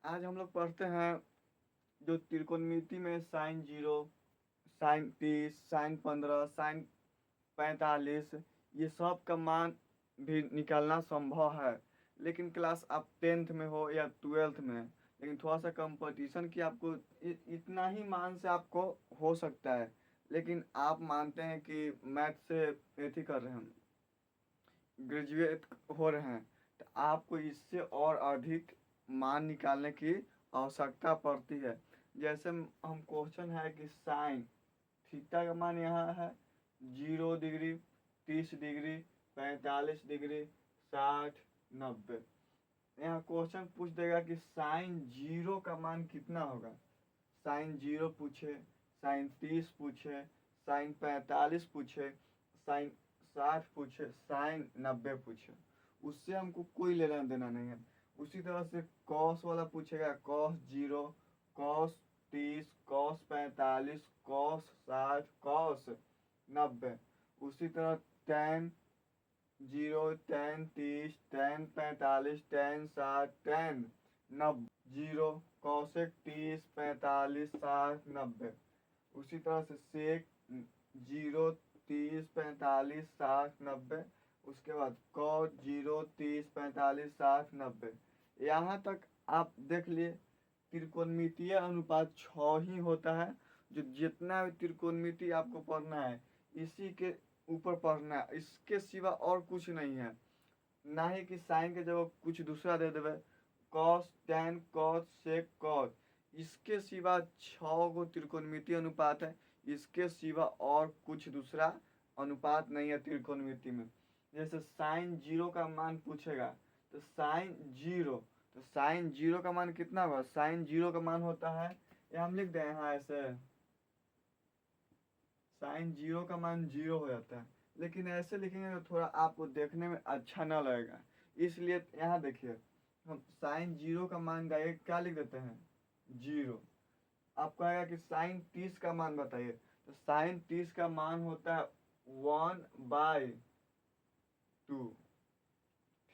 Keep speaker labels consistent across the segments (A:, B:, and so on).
A: आज हम लोग पढ़ते हैं जो त्रिकोणमिति में साइन 0, साइन 30, साइन 15, साइन 45, ये सब का मान भी निकालना संभव है। लेकिन क्लास आप 10th में हो या 12th में, लेकिन थोड़ा सा कंपटीशन की आपको इतना ही मान से आपको हो सकता है। लेकिन आप मानते हैं कि मैथ से एथी कर रहे हैं, ग्रेजुएट हो रहे हैं, तो आपको इससे और अधिक मान निकालने की आवश्यकता पड़ती है। जैसे हम क्वेश्चन है कि साइन थीटा का मान यहाँ है 0 डिग्री, 30 डिग्री, 45 डिग्री, 60, 90। यहाँ क्वेश्चन पूछ देगा कि साइन 0 का मान कितना होगा। साइन 0 पूछे, साइन 30 पूछे, साइन 45 पूछे, साइन 60 पूछे, साइन 90 पूछे, उससे हमको कोई लेना देना नहीं है। उसी तरह से कॉस वाला पूछेगा, cos 0, cos 30, cos 45, cos 60, cos 90। उसी तरह ten 0, ten 30, ten 45, ten 60, ten 90, 0, cosec 30, 45, 60, 90। उसी तरह से सेक 0, 30, 45, 60, 90। उसके बाद कॉट 0, 30, 45, 60, 90। यहाँ तक आप देख लिए त्रिकोणमितीय अनुपात 6 ही होता है। जो जितना भी त्रिकोणमिति आपको पढ़ना है इसी के ऊपर पढ़ना है, इसके सिवा और कुछ नहीं है। ना ही कि साइन के जगह कुछ दूसरा दे देवे, कॉस, टेन, कॉस, सेक, कॉस। इसके सिवा 6 गो त्रिकोणमिति अनुपात है, इसके सिवा और कुछ दूसरा अनुपात नहीं है त्रिकोणमिति में। जैसे साइन 0 का मान पूछेगा, तो साइन 0, तो साइन 0 का मान कितना होगा। साइन 0 का मान होता है, ये हम लिख दें यहाँ ऐसे, साइन 0 का मान 0 हो जाता है। लेकिन ऐसे लिखेंगे तो थोड़ा आपको देखने में अच्छा ना लगेगा, इसलिए यहाँ देखिए हम साइन 0 का मान डायरेक्ट क्या लिख देते हैं, 0। आप कहेगा कि साइन 30 का मान बताइए, तो साइन 30 का मान होता है 1/2।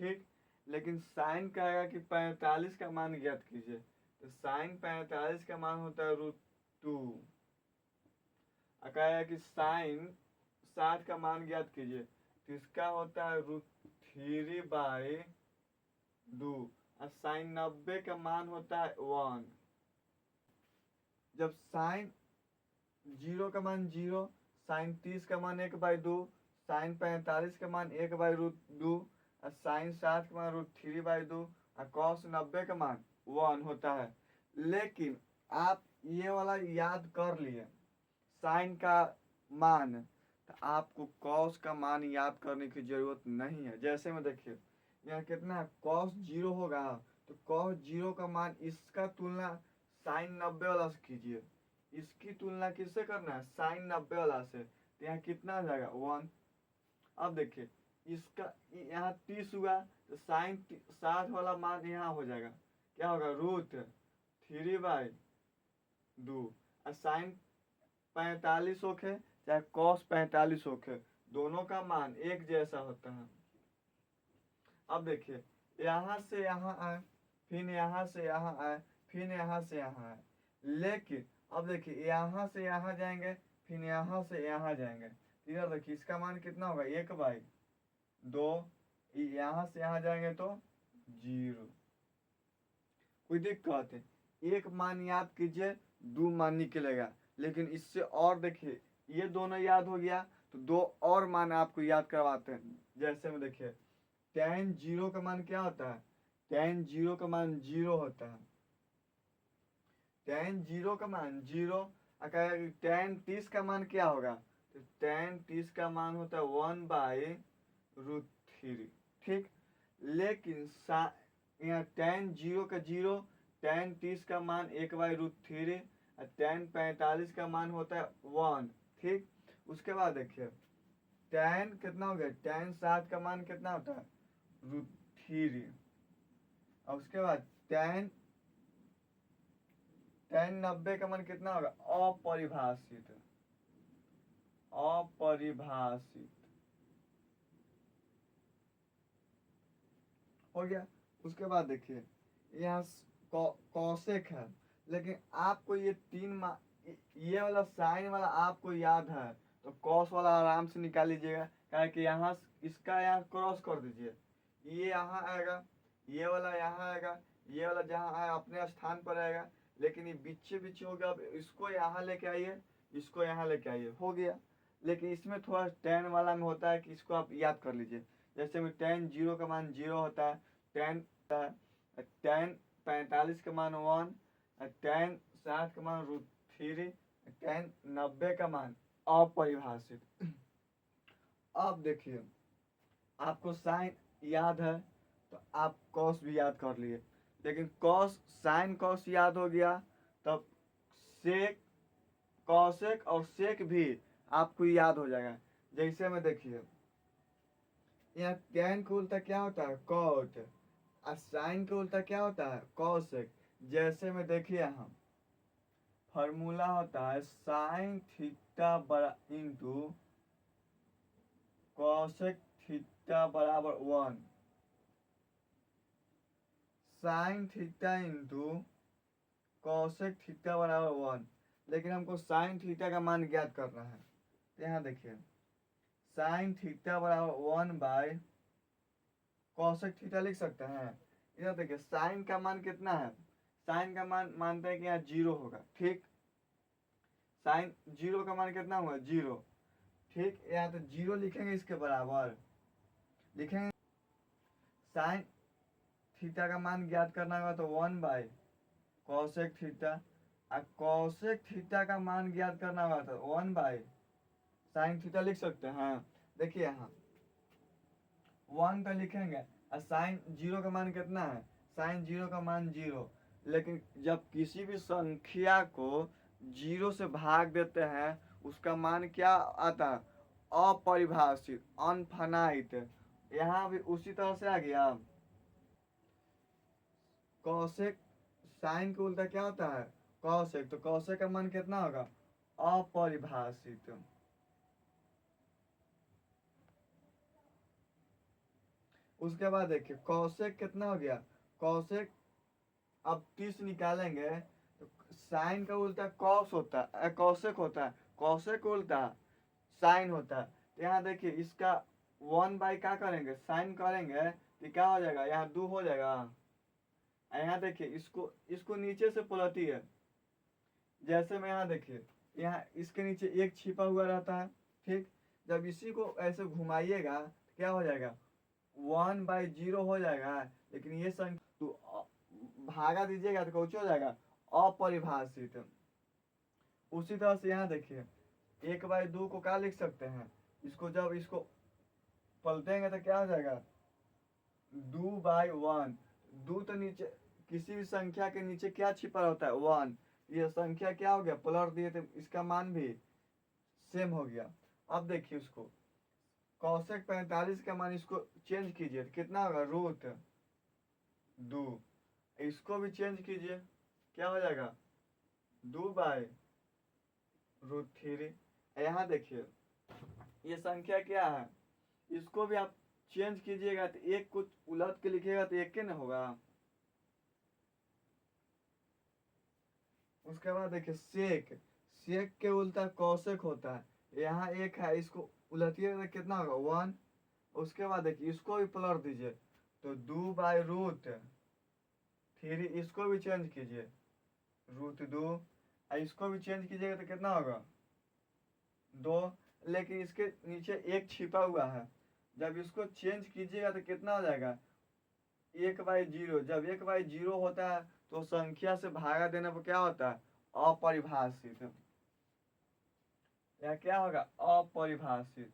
A: ठीक। लेकिन साइन कहेगा कि 45 का मान ज्ञात कीजिए, तो साइन 45 का मान होता है √2। कहेगा कि साइन 60 का मान ज्ञात कीजिए, तो इसका होता है √3/2। और साइन 90 का मान होता है 1। जब साइन 0 का मान 0, साइन 30 का मान 1/2, साइन 45 का मान 1/√2, और साइन 60 का मान √3/2, और कॉस 90 का मान 1 होता है। लेकिन आप ये वाला याद कर लिए साइन का मान, तो आपको कॉस का मान याद करने की जरूरत नहीं है। जैसे में देखिए यहाँ कितना कॉस 0 होगा, तो कॉस 0 का मान इसका तुलना साइन 90 वाला से कीजिए। इसकी तुलना किससे करना है, साइन 90 वाला से, तो यहाँ कितना आ जाएगा 1। अब देखिए इसका यहाँ 30 हुआ, तो साइन 60 वाला मान यहाँ हो जाएगा, क्या होगा √3/2। और साइन 45 होके चाहे कॉस 45 होके, दोनों का मान एक जैसा होता है। अब देखिए यहाँ से यहाँ आए, फिर यहाँ से यहाँ आए, फिर यहाँ से यहाँ आए। लेकिन अब देखिए यहाँ से यहाँ जाएंगे, फिर यहाँ से यहाँ जाएंगे, इधर देखिए इसका मान कितना होगा 1/2। यहाँ से यहाँ जाएंगे तो 0। कोई दिक्कत है, एक मान याद कीजिए 2 मान निकलेगा। लेकिन इससे और देखिए ये दोनों याद हो गया, तो 2 और मान आपको याद करवाते हैं। जैसे में देखिए टेन 0 का मान क्या होता है, टेन 0 का मान 0 होता है। टेन 0 का मान 0। अगर टेन 30 का मान क्या होगा, तो टेन 30 का मान होता है 1/√3। ठीक। लेकिन यहाँ टेन 0 का 0, टेन 30 का मान 1/√3, और टेन 45 का मान होता है 1। ठीक। उसके बाद देखिए टेन कितना हो गया, टेन 60 का मान कितना होता है √3। और उसके बाद टेन टेन 90 का मान कितना होगा, अपरिभाषित। अपरिभाषित हो गया। उसके बाद देखिए यहाँ कौशिक है। लेकिन आपको ये ये वाला साइन वाला आपको याद है, तो कॉस वाला आराम से निकाल लीजिएगा। क्या कि यहाँ इसका यहाँ क्रॉस कर दीजिए, ये यहाँ आएगा, ये वाला यहाँ आएगा, ये वाला जहाँ है अपने स्थान पर आएगा। लेकिन ये बीचे बीचे हो गया, अब इसको यहाँ लेके आइए, इसको यहाँ लेके आइए, हो गया। लेकिन इसमें थोड़ा टेन वाला में होता है कि इसको आप याद कर लीजिए। जैसे में टेन जीरो का मान जीरो होता है, टेन टेन 45 का मान 1, टेन 60 का मान √3, टेन 90 का मान अपरिभाषित। अब देखिए, आपको साइन याद है तो आप कॉस भी याद कर लिए। लेकिन कॉस साइन कॉस याद हो गया, तब सेक कॉसेक और सेक भी आपको याद हो जाएगा। जैसे में देखिए, यहाँ टेन का उल्टा क्या होता है, कॉट, और साइन का उल्टा क्या होता है, कॉसेक। जैसे में देखिए, हम फॉर्मूला होता है साइन थीटा बरा इंटू कॉसेक थीटा बराबर 1, sine theta into cosec theta बराबर 1। लेकिन हमको साइन थीटा का मान ज्ञात करना है, तो यहाँ देखिए साइन थीटा बराबर 1 / कॉसेक थीटा लिख सकते हैं। इधर देखिए साइन का मान कितना है, साइन का मान मानते हैं कि यहाँ 0 होगा, ठीक। साइन 0 का मान कितना हुआ, 0, ठीक। यहाँ तो 0 लिखेंगे, इसके बराबर लिखेंगे। साइन थीटा का मान ज्ञात करना होगा तो 1 / कॉसेक थीटा, और कॉसेक थीटा का मान ज्ञात करना होगा तो 1 / साइन थीटा लिख सकते हैं। देखिए यहाँ 1 तो लिखेंगे, और साइन 0 का मान कितना है, साइन 0 का मान 0। लेकिन जब किसी भी संख्या को 0 से भाग देते हैं, उसका मान क्या आता है, अपरिभाषित, अनफाइनाइट। यहाँ भी उसी तरह से आ गया। कॉसेक साइन का उल्टा क्या होता है, कॉसेक, तो कॉसेक का मान कितना होगा, अपरिभाषित। उसके बाद देखिए कॉसेक कितना हो गया, कॉसेक अब 30 निकालेंगे तो साइन का उल्टा कॉस होता है, कॉसेक होता है, कॉसेक उल्टा साइन होता है। तो यहाँ देखिए इसका 1 / क्या करेंगे, साइन करेंगे तो क्या हो जाएगा, यहाँ 2 हो जाएगा। यहाँ देखिए इसको नीचे से पलटिए। जैसे में यहाँ देखिए, यहाँ इसके नीचे एक छिपा हुआ रहता है, ठीक। जब इसी को ऐसे घुमाइएगा तो क्या हो जाएगा, 1/0 हो जाएगा। लेकिन ये संख्या तो भागा दीजिएगा तो कुछ हो जाएगा, अपरिभाषित। उसी तरह से यहाँ देखिए 1/2 को क्या लिख सकते हैं, इसको जब इसको पलटेंगे तो क्या हो जाएगा, 2/1। 2 तो नीचे किसी भी संख्या के नीचे क्या छिपा होता है, 1। ये संख्या क्या हो गया, पलट दिए तो इसका मान भी सेम हो गया। अब देखिए उसको कॉसेक 45 का मान इसको चेंज कीजिए तो कितना होगा, √2। इसको भी चेंज कीजिए, क्या हो जाएगा, 2/√3। यहाँ देखिए ये संख्या क्या है, इसको भी आप चेंज कीजिएगा तो एक कुछ उलट के लिखिएगा तो एक के न होगा। उसके बाद देखिए सेक, सेक के उल्टा कौशिक होता है। यहाँ एक है, इसको उलटिएगा तो कितना होगा, 1। उसके बाद देखिए इसको भी पलट दीजिए तो 2/√3। इसको भी चेंज कीजिए, √2। इसको भी चेंज कीजिएगा तो कितना होगा, 2। लेकिन इसके नीचे एक छिपा हुआ है, जब इसको चेंज कीजिएगा तो कितना हो जाएगा, 1/0। जब 1/0 होता है तो संख्या से भागा देने पर क्या होता है, अपरिभाषित। या क्या होगा, अपरिभाषित।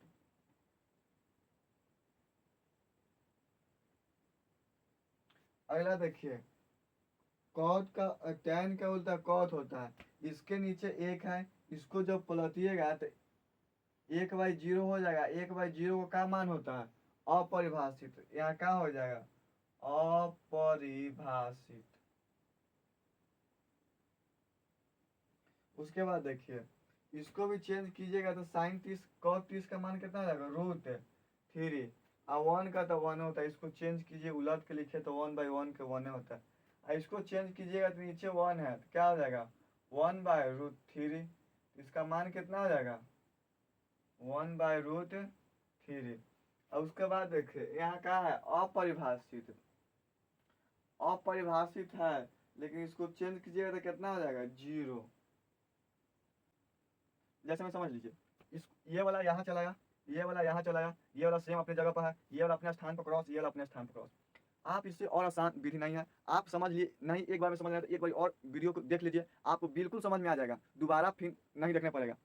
A: अगला देखिए कॉट का tan का उल्टा कॉट होता है। इसके नीचे एक है, इसको जब पलटिएगा तो 1/0 हो जाएगा। 1/0 का क्या मान होता है, अपरिभाषित। यहाँ क्या हो जाएगा, अपरिभाषित। उसके बाद देखिए इसको भी चेंज कीजिएगा तो साइन 30 cos 30 का मान कितना हो जाएगा, √3। और 1 का तो 1 होता है, इसको चेंज कीजिए, उलट के लिखे तो 1/1 के 1 होता है। इसको चेंज कीजिएगा तो नीचे 1 है तो क्या हो जाएगा 1/√3। इसका मान कितना हो जाएगा 1/√3। और उसके बाद देखिए यहाँ क्या है अपरिभाषित, अपरिभाषित है लेकिन इसको चेंज कीजिएगा तो कितना हो जाएगा 0। जैसे में समझ लीजिए इस ये वाला यहाँ चला गया, ये वाला यहाँ चला गया, ये वाला सेम अपनी जगह पर है, ये वाला अपने स्थान पर क्रॉस, ये वाला अपने स्थान पर क्रॉस। आप इससे और आसान विधि नहीं है, आप समझ लिए नहीं, एक बार में समझ आया तो एक बार और वीडियो को देख लीजिए, आपको बिल्कुल समझ में आ जाएगा, दोबारा फिर नहीं देखना पड़ेगा।